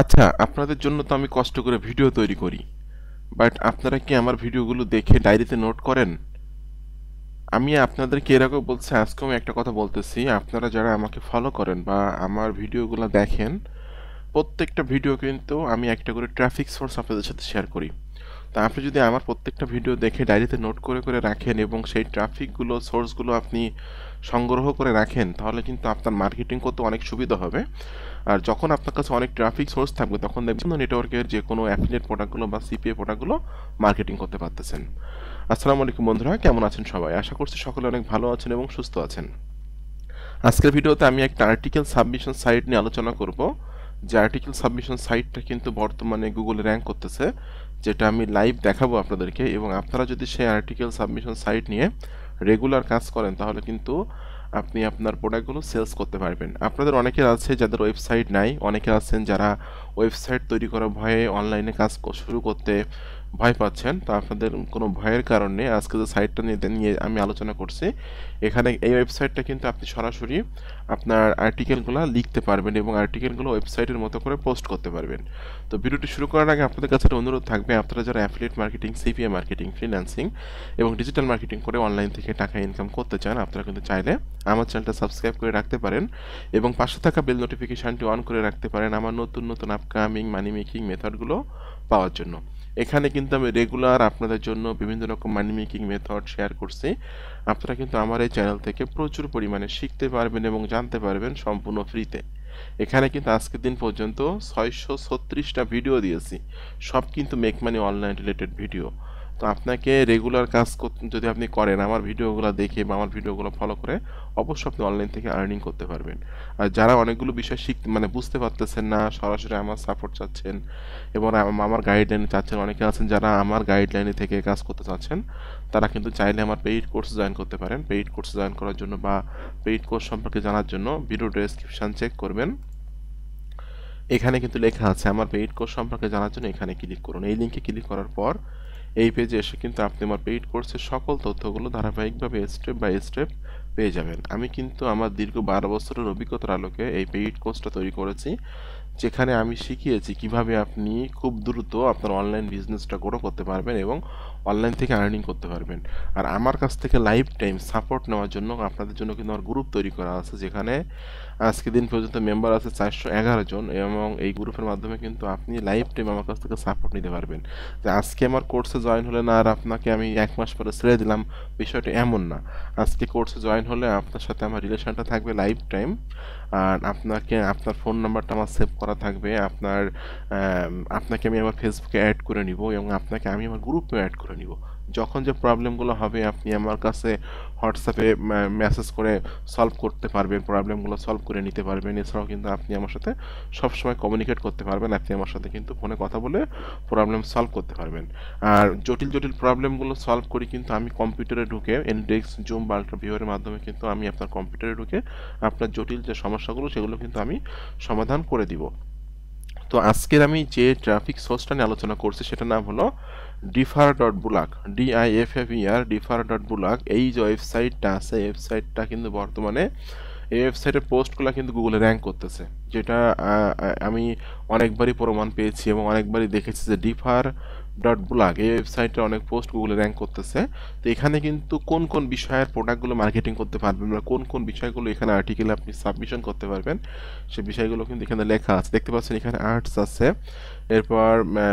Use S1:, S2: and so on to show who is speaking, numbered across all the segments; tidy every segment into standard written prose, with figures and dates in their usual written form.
S1: আচ্ছা, আপনাদের জন্য তো আমি কষ্ট করে ভিডিও তৈরি করি, বাট আপনারা কি আমার ভিডিওগুলো দেখে ডায়েরিতে নোট করেন? আমি আপনাদেরকে এর আগেও বলছি, আজকেও আমি একটা কথা বলতেছি। আপনারা যারা আমাকে ফলো করেন বা আমার ভিডিওগুলো দেখেন, প্রত্যেকটা ভিডিও কিন্তু আমি একটা করে ট্রাফিক সোর্স আপনাদের সাথে শেয়ার করি। তা আপনি যদি আমার প্রত্যেকটা ভিডিও দেখে ডায়েরিতে নোট করে করে রাখেন এবং সেই ট্রাফিকগুলো সোর্সগুলো আপনি সংগ্রহ করে রাখেন, তাহলে কিন্তু আপনার মার্কেটিং করতে অনেক সুবিধা হবে। আর যখন আপনার কাছে অনেক ট্রাফিক সোর্স থাকবে, তখন দেখবেন নেটওয়ার্কের যে কোনো অ্যাফিলিয়েট প্রোডাক্টগুলো বা সিপিএ প্রোডাক্টগুলো মার্কেটিং করতে পারতেছেন। আসসালামু আলাইকুম বন্ধুরা, কেমন আছেন সবাই? আশা করছি সকলে অনেক ভালো আছেন এবং সুস্থ আছেন। আজকের ভিডিওতে আমি একটা আর্টিকেল সাবমিশন সাইট নিয়ে আলোচনা করব। যে আর্টিকেল সাবমিশন সাইটটা কিন্তু বর্তমানে গুগলে র্যাঙ্ক করতেছে, যেটা আমি লাইভ দেখাবো আপনাদেরকে। এবং আপনারা যদি সেই আর্টিকেল সাবমিশন সাইট নিয়ে রেগুলার কাজ করেন, তাহলে কিন্তু আপনি আপনার প্রোডাক্টগুলো সেলস করতে পারবেন। আপনাদের অনেকের আছে যাদের ওয়েবসাইট নাই, অনেকে আছেন যারা ওয়েবসাইট তৈরি করার ভয়ে অনলাইনে কাজ শুরু করতে ভয় পাচ্ছেন। তো আপনাদের কোনো ভয়ের কারণে আজকে যে সাইটটা নিয়ে আমি আলোচনা করছি, এখানে এই ওয়েবসাইটটা কিন্তু আপনি সরাসরি আপনার আর্টিকেলগুলো লিখতে পারবেন এবং আর্টিকেলগুলো ওয়েবসাইটের মতো করে পোস্ট করতে পারবেন। তো ভিডিওটি শুরু করার আগে আপনাদের কাছে একটা অনুরোধ থাকবে, আপনারা যারা affiliate marketing, CPA marketing, freelancing এবং ডিজিটাল মার্কেটিং করে অনলাইন থেকে টাকা ইনকাম করতে চান, আপনারা কিন্তু চাইলে আমার চ্যানেলটা সাবস্ক্রাইব করে রাখতে পারেন এবং পাশে থাকা বেল নোটিফিকেশনটি অন করে রাখতে পারেন আমার নতুন নতুন আপকামিং মানি মেকিং মেথডগুলো পাওয়ার জন্য। এখানে কিন্তু আমি রেগুলার আপনাদের জন্য বিভিন্ন রকম মানি মেকিং মেথড শেয়ার করছি। আপনারা কিন্তু আমার এই চ্যানেল থেকে প্রচুর পরিমাণে শিখতে পারবেন এবং জানতে পারবেন সম্পূর্ণ ফ্রিতে। এখানে কিন্তু আজকের দিন পর্যন্ত 636টা ভিডিও দিয়েছি, সব কিন্তু make money online related video. তো আপনাকে রেগুলার কাজ করতে যদি আপনি করেন, আমার ভিডিওগুলো দেখে বা আমার ভিডিওগুলো ফলো করে, অবশ্যই আপনি অনলাইন থেকে আর্নিং করতে পারবেন। আর যারা অনেকগুলো বিষয় বুঝতে পারতেছেন না, সরাসরি আমার সাপোর্ট চাচ্ছেন এবং আমার গাইডলাইনে চাচ্ছেন, অনেকে আছেন যারা আমার গাইডলাইনে থেকে কাজ করতে চাচ্ছেন, তারা কিন্তু চাইলে আমার পেইড কোর্স জয়েন করতে পারেন। পেইড কোর্স জয়েন করার জন্য বা পেইড কোর্স সম্পর্কে জানার জন্য ভিডিও ডেসক্রিপশন চেক করবেন। এখানে কিন্তু লেখা আছে আমার পেইড কোর্স সম্পর্কে জানার জন্য এখানে ক্লিক করুন। এই লিঙ্কে ক্লিক করার পর এই পেজে এসে কিন্তু আপনি আমার পেইড কোর্সের সকল তথ্যগুলো ধারাবাহিকভাবে স্টেপ বাই স্টেপ পেয়ে যাবেন। আমি কিন্তু আমার দীর্ঘ 12 বছরের অভিজ্ঞতার আলোকে এই পেইড কোর্সটা তৈরি করেছি, যেখানে আমি শিখিয়েছি কিভাবে আপনি খুব দ্রুত আপনার অনলাইন বিজনেসটা গ্রো করতে পারবেন এবং অনলাইন থেকে আর্নিং করতে পারবেন। আর আমার কাছ থেকে লাইফ টাইম সাপোর্ট নেওয়ার জন্য আপনাদের জন্য কিন্তু আমার গ্রুপ তৈরি করা আছে, যেখানে আজকে দিন পর্যন্ত মেম্বার আছে 411 জন এবং এই গ্রুপের মাধ্যমে কিন্তু আপনি লাইফ টাইম আমার কাছ থেকে সাপোর্ট নিতে পারবেন। যে আজকে আমার কোর্সে জয়েন হলে না আর আপনাকে আমি 1 মাস পরে ছেড়ে দিলাম, বিষয়টা এমন না। আজকে কোর্সে জয়েন হলে আপনার সাথে আমার রিলেশনটা থাকবে লাইফ টাইম। আর আপনাকে আপনার ফোন নাম্বারটা আমার সেভ করা থাকবে, আপনাকে আমি আমার ফেসবুকে অ্যাড করে নিব এবং আপনাকে আমি আমার গ্রুপে অ্যাড করে নিব। যখন যে প্রবলেমগুলো হবে আপনি আমার কাছে হোয়াটসঅ্যাপে মেসেজ করে সলভ করতে পারবেন, প্রবলেমগুলো সলভ করে নিতে পারবেন। এছাড়াও কিন্তু আপনি আমার সাথে সবসময় কমিউনিকেট করতে পারবেন, আপনি আমার সাথে কিন্তু ফোনে কথা বলে প্রবলেম সলভ করতে পারবেন। আর জটিল জটিল প্রবলেমগুলো সলভ করি কিন্তু আমি কম্পিউটারে ঢুকে ইনডেক্স, জুম বা আল্ট্রা ভিউয়ের মাধ্যমে কিন্তু আমি আপনার কম্পিউটারে ঢুকে আপনার জটিল যে সমস্যাগুলো সেগুলো কিন্তু আমি সমাধান করে দিব। তো আজকের আমি যে ট্রাফিক সোর্সটা নিয়ে আলোচনা করছি সেটার নাম হলো ডিফার.বুলাক, DIFFER, ডিফার.বুলাক। এই যে ওয়েবসাইটটা আছে, এই ওয়েবসাইটটা কিন্তু বর্তমানে এই ওয়েবসাইটের পোস্টগুলো কিন্তু গুগলে র্যাঙ্ক করতেছে, যেটা আমি অনেকবারই প্রমাণ পেয়েছি এবং অনেকবারই দেখেছি যে ডিফার.বুলাক এই ওয়েবসাইটে অনেক পোস্ট গুগলে র্যাঙ্ক করতেছে। তো এখানে কিন্তু কোন কোন বিষয়ের প্রোডাক্টগুলো মার্কেটিং করতে পারবেন বা কোন কোন বিষয়গুলো এখানে আর্টিকেল আপনি সাবমিশন করতে পারবেন, সে বিষয়গুলো কিন্তু এখানে লেখা আছে। দেখতে পাচ্ছেন এখানে আর্টস আছে, এরপর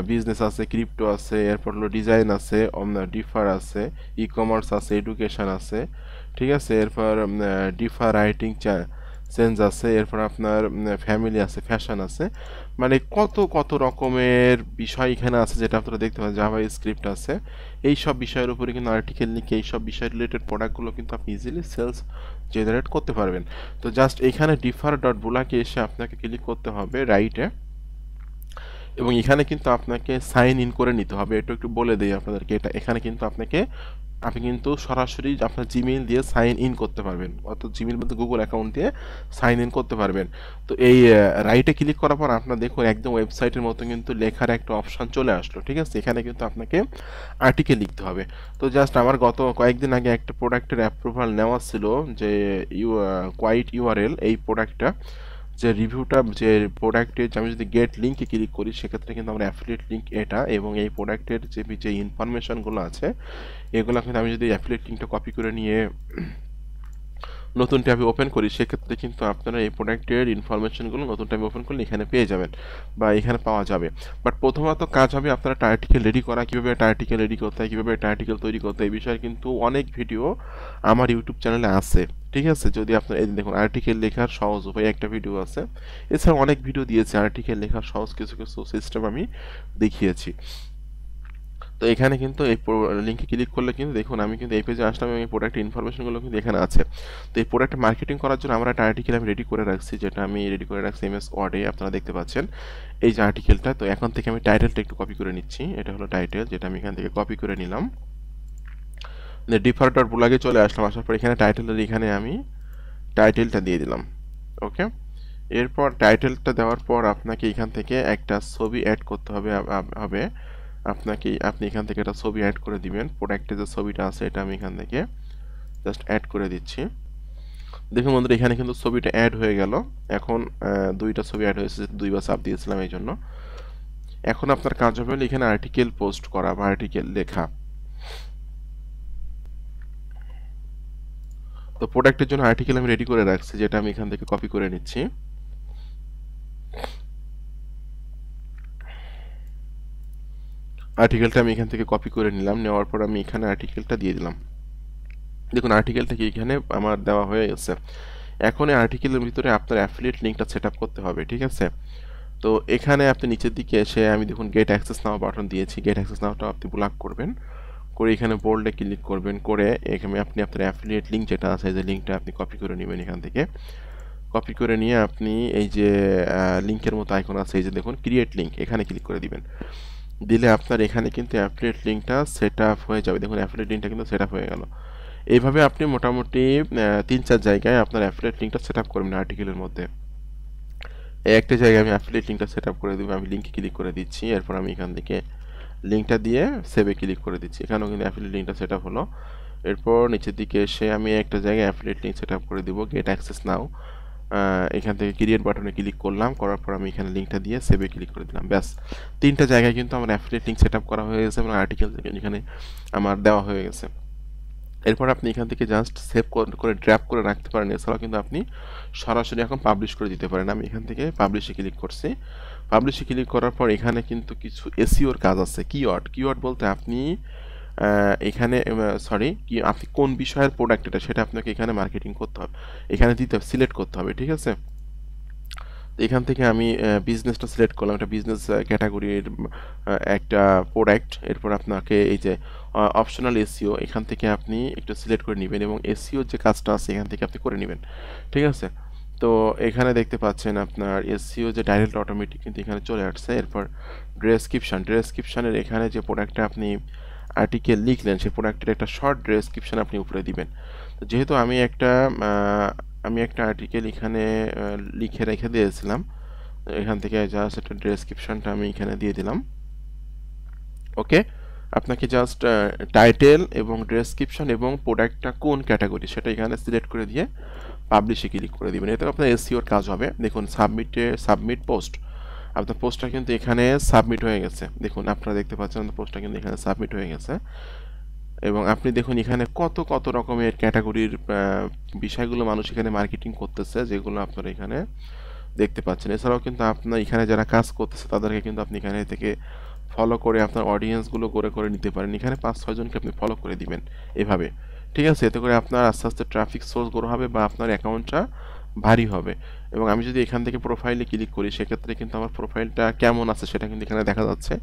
S1: বিজনেস আছে, ক্রিপ্টো আছে, এরপর হলো ডিজাইন আছে, ডিফার আছে, ই কমার্স আছে, এডুকেশন আছে, ঠিক আছে। এরপর ডিফার রাইটিং চেঞ্জ আছে, এরপর আপনার ফ্যামিলি আছে, ফ্যাশন আছে, মানে কত কত রকমের বিষয় এখানে আছে, যেটা আপনারা দেখতে পাচ্ছেন। জাভা স্ক্রিপ্ট আছে। এই সব বিষয়ের উপরে কিন্তু আর্টিকেল লিখে এই সব বিষয় রিলেটেড প্রোডাক্টগুলো কিন্তু আপনি ইজিলি সেলস জেনারেট করতে পারবেন। তো জাস্ট এখানে ডিফার.বুলাকে এসে আপনাকে ক্লিক করতে হবে রাইটে, এবং এখানে কিন্তু আপনাকে সাইন ইন করে নিতে হবে। এটা একটু বলে দেই আপনাদেরকে, এটা এখানে কিন্তু আপনি কিন্তু সরাসরি আপনার জিমেইল দিয়ে সাইন ইন করতে পারবেন, অর্থাৎ জিমেইল মধ্যে গুগল অ্যাকাউন্ট দিয়ে সাইন ইন করতে পারবেন। তো এই রাইটে ক্লিক করার পর আপনার দেখুন একদম ওয়েবসাইটের মতো কিন্তু লেখার একটা অপশন চলে আসলো, ঠিক আছে। এখানে কিন্তু আপনাকে আর্টিকেল লিখতে হবে। তো জাস্ট আমার গত কয়েকদিন আগে একটা প্রোডাক্টের অ্যাপ্রুভাল নেওয়া ছিল, যে কোয়াইট ইউআরএল এই প্রোডাক্টটা, যে রিভিউটা যে প্রোডাক্টের আমি যদি গেট লিঙ্কে ক্লিক করি সেক্ষেত্রে কিন্তু আমার অ্যাফিলিয়েট লিঙ্ক এটা, এবং এই প্রোডাক্টের যে ইনফরমেশনগুলো আছে এগুলো কিন্তু আমি যদি অ্যাফিলিয়েট লিঙ্কটা কপি করে নিয়ে নতুন ট্যাবে ওপেন করি সেক্ষেত্রে কিন্তু আপনারা এই প্রোডাক্টের ইনফরমেশনগুলো নতুন ট্যাবে ওপেন করলে এখানে পেয়ে যাবেন বা এখানে পাওয়া যাবে। বাট প্রথমত কাজ হবে আপনারা একটা আর্টিকেল রেডি করা, কীভাবে একটা আর্টিকেল রেডি করতে হয়, কীভাবে একটা আর্টিকেল তৈরি করতে হয়, এই বিষয়ে কিন্তু অনেক ভিডিও আমার ইউটিউব চ্যানেলে আছে। ঠিক আছে, যদি আপনার এই দেখুন আর্টিকেল লেখার সহজ উপায় একটা ভিডিও আছে, এছাড়া অনেক ভিডিও দিয়েছে আর্টিকেল লেখার সহজ কিছু কিছু সিস্টেম আমি দেখিয়েছি। তো এখানে কিন্তু এই লিঙ্কে ক্লিক করলে কিন্তু দেখুন আমি কিন্তু এই পেজে আসলাম এবং এই প্রোডাক্টের ইনফরমেশনগুলো কিন্তু এখানে আছে। তো এই প্রোডাক্ট মার্কেটিং করার জন্য আমরা একটা আর্টিকেল আমি রেডি করে রাখছি, যেটা আমি রেডি করে রাখছি MS ওয়ার্ডে, আপনারা দেখতে পাচ্ছেন এই যে আর্টিকেলটা। তো এখন থেকে আমি টাইটেলটা একটু কপি করে নিচ্ছি, এটা হলো টাইটেল যেটা আমি এখান থেকে কপি করে নিলাম। ডিফল্ট ডট ব্লগে চলে আসলাম, আসার পর এখানে টাইটেলের এখানে আমি টাইটেলটা দিয়ে দিলাম। ওকে, এরপর টাইটেলটা দেওয়ার পর আপনাকে এখান থেকে একটা ছবি অ্যাড করতে হবে আপনি এখান থেকে একটা ছবি অ্যাড করে দিবেন। প্রোডাক্টে যে ছবিটা আছে এটা আমি এখান থেকে জাস্ট অ্যাড করে দিচ্ছি। দেখুন বন্ধুরা এখানে কিন্তু ছবিটা অ্যাড হয়ে গেল। এখন দুইটা ছবি অ্যাড হয়েছে, দুইবার চাপ দিয়েছিলাম এই জন্য। এখন আপনার কাজ হবে এখানে আর্টিকেল পোস্ট করা বা আর্টিকেল লেখা। তো প্রোডাক্টের জন্য আর্টিকেল আমি রেডি করে রাখছি, যেটা আমি এখান থেকে কপি করে নিচ্ছি। আর্টিকেলটা আমি এখান থেকে কপি করে নিলাম, নেওয়ার পর আমি এখানে আর্টিকেলটা দিয়ে দিলাম। দেখুন আর্টিকেলটা কি এখানে আমার দেওয়া হয়ে গেছে। এখন এই আর্টিকেলের ভিতরে আপনার অ্যাফিলিয়েট লিঙ্কটা সেট আপ করতে হবে। ঠিক আছে, তো এখানে আপনি নিচের দিকে এসে আমি দেখুন গেট অ্যাক্সেস নাও বাটন দিয়েছি, গেট অ্যাক্সেস নাওটা আপনি ব্লক করবেন, করে এখানে বোল্ডে ক্লিক করবেন, করে এখানে আপনি আপনার অ্যাফিলিয়েট লিঙ্ক যেটা আছে যে লিঙ্কটা আপনি কপি করে নেবেন। এখান থেকে কপি করে নিয়ে আপনি এই যে লিঙ্কের মতো আইকন আছে, এই যে দেখুন ক্রিয়েট লিঙ্ক, এখানে ক্লিক করে দিবেন। দিলে আপনার এখানে কিন্তু অ্যাফিলিয়েট লিঙ্কটা সেট আপ হয়ে যাবে। দেখুন অ্যাফিলিয়েট লিঙ্কটা কিন্তু সেট আপ হয়ে গেল। এইভাবে আপনি মোটামুটি 3-4 জায়গায় আপনার অ্যাফিলিয়েট লিঙ্কটা সেট আপ করবেন আর্টিকেলের মধ্যে। এই একটা জায়গায় আমি অ্যাফিলিয়েট লিঙ্কটা সেট আপ করে দেবো, আমি লিঙ্কে ক্লিক করে দিচ্ছি, এরপর আমি এখান থেকে লিঙ্কটা দিয়ে সেভে ক্লিক করে দিচ্ছি। এখানেও কিন্তু অ্যাফিলিয়েট লিঙ্কটা সেট আপ হলো। এরপর নিচের দিকে এসে আমি একটা জায়গায় অ্যাফিলিয়েট লিঙ্ক সেট আপ করে দিব, গেট অ্যাক্সেস নাও। এখান থেকে ক্রিয়েট বাটনে ক্লিক করলাম, করার পর আমি এখানে লিঙ্কটা দিয়ে সেভে ক্লিক করে দিলাম। ব্যাস, 3টা জায়গায় কিন্তু আমার অ্যাফিলিয়েট লিঙ্ক সেট আপ করা হয়ে গেছে এবং আর্টিকেল এখানে আমার দেওয়া হয়ে গেছে। এরপর আপনি এখান থেকে জাস্ট সেভ করে ড্র্যাপ করে রাখতে পারেন। এছাড়াও কিন্তু আপনি সরাসরি এখন পাবলিশ করে দিতে পারেন। আমি এখান থেকে পাবলিশে ক্লিক করছি। পাবলিশে ক্লিক করার পর এখানে কিন্তু কিছু এসইওর কাজ আছে। কিওয়ার্ড বলতে আপনি এখানে কি আপনি কোন বিষয়ের প্রোডাক্ট এটা সেটা আপনাকে এখানে মার্কেটিং করতে হবে, এখানে সিলেক্ট করতে হবে। ঠিক আছে, এখান থেকে আমি বিজনেসটা সিলেক্ট করলাম, একটা বিজনেস ক্যাটাগরির একটা প্রোডাক্ট। এরপর আপনাকে এই যে অপশনাল এসইও এখান থেকে আপনি একটু সিলেক্ট করে নেবেন এবং এসইও যে কাজটা আছে এখান থেকে আপনি করে নেবেন। ঠিক আছে, তো এখানে দেখতে পাচ্ছেন আপনার এসইও যে ডাইরেক্ট অটোমেটিক কিন্তু এখানে চলে আসছে। এরপর ডেসক্রিপশনের এখানে যে প্রোডাক্টটা আপনি আর্টিকেল লিখলেন সেই প্রোডাক্টের একটা শর্ট ডেসক্রিপশন আপনি উপরে দিবেন। তো যেহেতু আমি একটা আর্টিকেল এখানে লিখে রেখে দিয়েছিলাম, এখান থেকে জাস্ট একটা ডেসক্রিপশনটা আমি এখানে দিয়ে দিলাম। ওকে, আপনাকে জাস্ট টাইটেল এবং ডেসক্রিপশন এবং প্রোডাক্টটা কোন ক্যাটাগরি সেটা এখানে সিলেক্ট করে দিয়ে পাবলিশে ক্লিক করে দিবেন। এতে আপনার এসইওর কাজ হবে। দেখুন সাবমিট পোস্ট, আপনার পোস্টটা কিন্তু এখানে সাবমিট হয়ে গেছে। দেখুন আপনারা দেখতে পাচ্ছেন আপনার পোস্টটা কিন্তু এখানে সাবমিট হয়ে গেছে এবং আপনি দেখুন এখানে কত রকমের ক্যাটাগরির বিষয়গুলো মানুষ এখানে মার্কেটিং করতেছে, যেগুলো আপনারা এখানে দেখতে পাচ্ছেন। এছাড়াও কিন্তু আপনার এখানে যারা কাজ করতেছে তাদেরকে কিন্তু আপনি এখানে থেকে ফলো করে আপনার অডিয়েন্সগুলো করে নিতে পারেন। এখানে 5-6 জনকে আপনি ফলো করে দিবেন এভাবে। ঠিক আছে, এতে করে আপনার আস্তে আস্তে ট্রাফিক সোর্স গ্রো হবে বা আপনার অ্যাকাউন্টটা ভারী হবে। এবং আমি যদি এখান থেকে প্রোফাইলে ক্লিক করি সেক্ষেত্রে কিন্তু আমার প্রোফাইলটা কেমন আছে সেটা কিন্তু এখানে দেখা যাচ্ছে।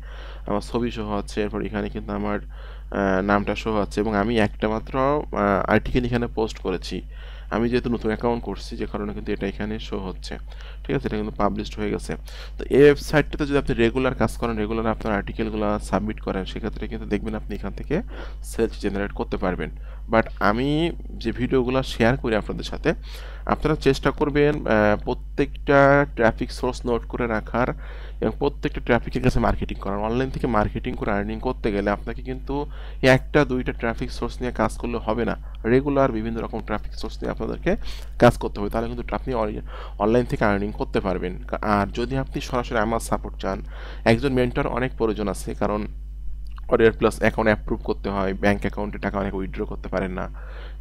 S1: আমার ছবি শো হচ্ছে, এরপর এখানে কিন্তু আমার নামটা শো হচ্ছে এবং আমি একটা মাত্র আর্টিকেল এখানে পোস্ট করেছি। আমি যেহেতু নতুন অ্যাকাউন্ট করছি যে কারণে কিন্তু এটা এখানে শো হচ্ছে। ঠিক আছে, এটা কিন্তু পাবলিশড হয়ে গেছে। তো এই ওয়েবসাইটটাতে যদি আপনি রেগুলার কাজ করেন, রেগুলার আপনার আর্টিকেলগুলো সাবমিট করেন, সেক্ষেত্রে কিন্তু দেখবেন আপনি এখান থেকে সেলস জেনারেট করতে পারবেন বাট আমি যে ভিডিওগুলো শেয়ার করি আপনাদের সাথে, আপনারা চেষ্টা করবেন প্রত্যেকটা ট্রাফিক সোর্স নোট করে রাখার এবং প্রত্যেকটা ট্রাফিকের কাছে মার্কেটিং করার। অনলাইন থেকে মার্কেটিং করে আর্নিং করতে গেলে আপনাকে কিন্তু একটা দুইটা ট্রাফিক সোর্স নিয়ে কাজ করলে হবে না, রেগুলার বিভিন্ন রকম ট্রাফিক সোর্স নিয়ে আপনাদেরকে কাজ করতে হবে, তাহলে কিন্তু আপনি অনলাইন থেকে আর্নিং করতে পারবেন। আর যদি আপনি সরাসরি আমার সাপোর্ট চান, একজন মেন্টর অনেক প্রয়োজন আছে, কারণ অরিয়ার প্লাস অ্যাকাউন্ট অ্যাপ্রুভ করতে হয়, ব্যাঙ্ক অ্যাকাউন্টে টাকা অনেকে উইথড্র করতে পারেন না,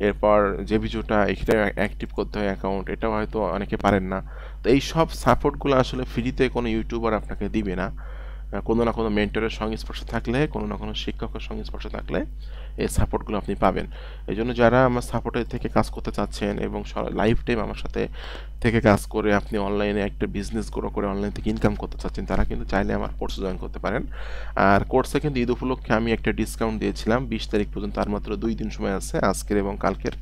S1: এরপর যে ভিডিওটা এখানে অ্যাক্টিভ করতে হয় অ্যাকাউন্ট, এটাও হয়তো অনেকে পারেন না। তো এই সব সাপোর্টগুলো আসলে ফ্রিতে কোনো ইউটিউবার আপনাকে দিবে না। কোনো না কোনো মেন্টরের সংস্পর্শে থাকলে, কোনো না কোনো শিক্ষকের সংস্পর্শে থাকলে এই সাপোর্টগুলো আপনি পাবেন। এই জন্য যারা আমার সাপোর্টে থেকে কাজ করতে চাচ্ছেন এবং লাইফ টাইম আমার সাথে থেকে কাজ করে আপনি অনলাইনে একটা বিজনেস গ্রো করে অনলাইন থেকে ইনকাম করতে চাচ্ছেন, তারা কিন্তু চাইলে আমার কোর্সে জয়েন করতে পারেন। আর কোর্সে কিন্তু ঈদ উপলক্ষে আমি একটা ডিসকাউন্ট দিয়েছিলাম 20 তারিখ পর্যন্ত, তার মাত্র 2 দিন সময় আছে, আজকের এবং কালকের।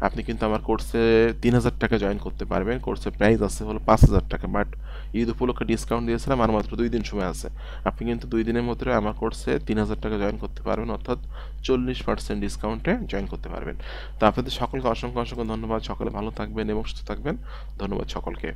S1: আপনি কিন্তু আমার কোর্সে 3000 টাকা জয়েন করতে পারবেন। কোর্সের প্রাইস আছে হলো 5000 টাকা, বাট ঈদ উপলক্ষে ডিসকাউন্ট দিয়েছিলাম, আর মাত্র 2 দিন সময় আছে। আপনি কিন্তু 2 দিনের মধ্যে আমার কোর্সে 3000 টাকা জয়েন করতে পারবেন, অর্থাৎ 40% ডিসকাউন্টে জয়েন করতে পারবেন। তো আপনাদের সকলকে অসংখ্য অসংখ্য ধন্যবাদ। সকলে ভালো থাকবেন এবং সুস্থ থাকবেন। ধন্যবাদ সকলকে।